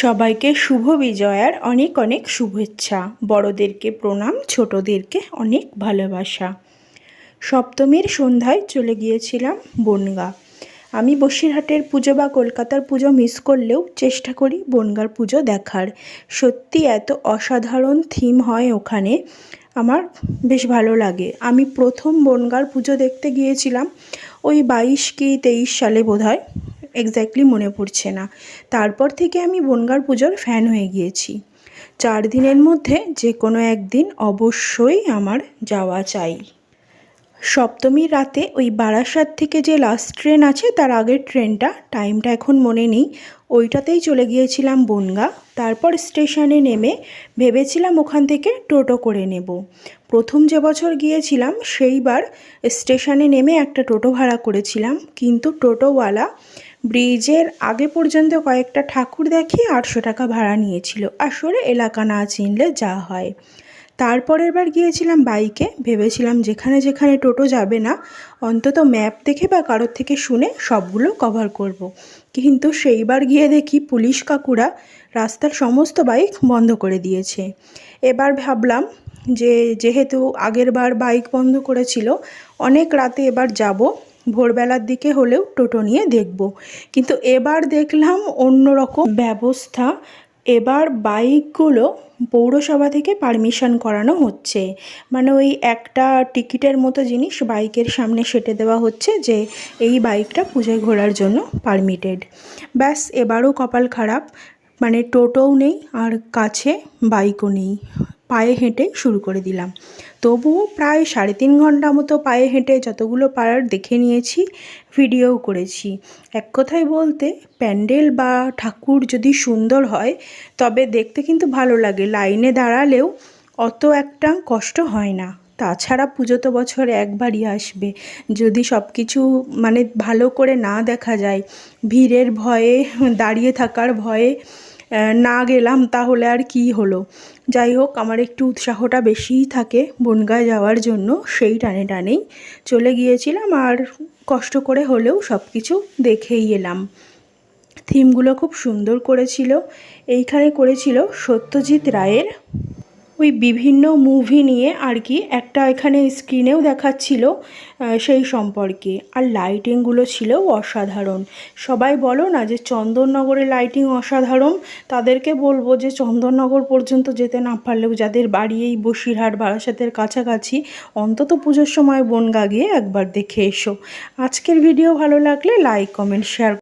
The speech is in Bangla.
সবাইকে শুভ বিজয়ার অনেক অনেক শুভেচ্ছা। বড়দেরকে প্রণাম, ছোটদেরকে অনেক ভালোবাসা। সপ্তমীর সন্ধ্যায় চলে গিয়েছিলাম বনগাঁ। আমি বসিরহাটের পুজো বা কলকাতার পুজো মিস করলেও চেষ্টা করি বনগাঁর পুজো দেখার। সত্যি এত অসাধারণ থিম হয় ওখানে, আমার বেশ ভালো লাগে। আমি প্রথম বনগাঁর পুজো দেখতে গিয়েছিলাম ওই 22 কি 23 সালে বোধহয়, এক্স্যাক্টলি মনে পড়ছে না। তারপর থেকে আমি বনগাঁর পুজোর ফ্যান হয়ে গিয়েছি। 4 দিনের মধ্যে যে কোনো একদিন অবশ্যই আমার যাওয়া চাই। সপ্তমীর রাতে ওই বারাসাত থেকে যে লাস্ট ট্রেন আছে তার আগের ট্রেনটা, টাইমটা এখন মনে নেই, ওইটাতেই চলে গিয়েছিলাম বনগাঁ। তারপর স্টেশনে নেমে ভেবেছিলাম ওখান থেকে টোটো করে নেব। প্রথম যে বছর গিয়েছিলাম সেইবার স্টেশনে নেমে একটা টোটো ভাড়া করেছিলাম, কিন্তু টোটোওয়ালা ব্রিজের আগে পর্যন্ত কয়েকটা ঠাকুর দেখিয়ে 800 টাকা ভাড়া নিয়েছিল। আসলে এলাকা না চিনলে যা হয়। তারপরের বার গিয়েছিলাম বাইকে, ভেবেছিলাম যেখানে যেখানে টোটো যাবে না অন্তত ম্যাপ দেখে বা কারোর থেকে শুনে সবগুলো কভার করব। কিন্তু সেইবার গিয়ে দেখি পুলিশ কাকুরা রাস্তার সমস্ত বাইক বন্ধ করে দিয়েছে। এবার ভাবলাম যে যেহেতু আগের বার বাইক বন্ধ করেছিল, অনেক রাতে এবার যাব, ভোরবেলার দিকে হলেও টোটো নিয়ে দেখব। কিন্তু এবার দেখলাম অন্যরকম ব্যবস্থা। এবার বাইকগুলো পৌরসভা থেকে পারমিশন করানো হচ্ছে, মানে ওই একটা টিকিটের মতো জিনিস বাইকের সামনে সেঁটে দেওয়া হচ্ছে যে এই বাইকটা পুজোয় ঘোরার জন্য পারমিটেড। ব্যাস, এবারও কপাল খারাপ, মানে টোটোও নেই আর কাছে বাইকও নেই। পায়ে হেঁটে শুরু করে দিলাম। তবুও প্রায় 3.5 ঘন্টা মতো পায়ে হেঁটে যতগুলো পাড়ার দেখে নিয়েছি, ভিডিওও করেছি। এক কথায় বলতে, প্যান্ডেল বা ঠাকুর যদি সুন্দর হয় তবে দেখতে কিন্তু ভালো লাগে, লাইনে দাঁড়ালেও অত একটা কষ্ট হয় না। তাছাড়া পুজো তো বছরে একবারই আসবে, যদি সব কিছু মানে ভালো করে না দেখা যায়, ভিড়ের ভয়ে, দাঁড়িয়ে থাকার ভয়ে না গেলাম তাহলে আর কি হলো। যাই হোক, আমার একটু উৎসাহটা বেশিই থাকে বনগাঁ যাওয়ার জন্য, সেই টানে টানেই চলে গিয়েছিলাম আর কষ্ট করে হলেও সব কিছু দেখেই এলাম। থিমগুলো খুব সুন্দর করেছিল। এইখানে করেছিল সত্যজিৎ রায়ের ওই বিভিন্ন মুভি নিয়ে আর কি, একটা এখানে স্ক্রিনেও দেখাচ্ছিল সেই সম্পর্কে। আর লাইটিংগুলো ছিল অসাধারণ। সবাই বলো না যে চন্দননগরের লাইটিং অসাধারণ, তাদেরকে বলবো যে চন্দননগর পর্যন্ত যেতে না পারলেও যাদের বাড়ি এই বসিরহাট বারাসাতের কাছাকাছি, অন্তত পুজোর সময় বনগাঁ গিয়ে একবার দেখে এসো। আজকের ভিডিও ভালো লাগলে লাইক, কমেন্ট, শেয়ার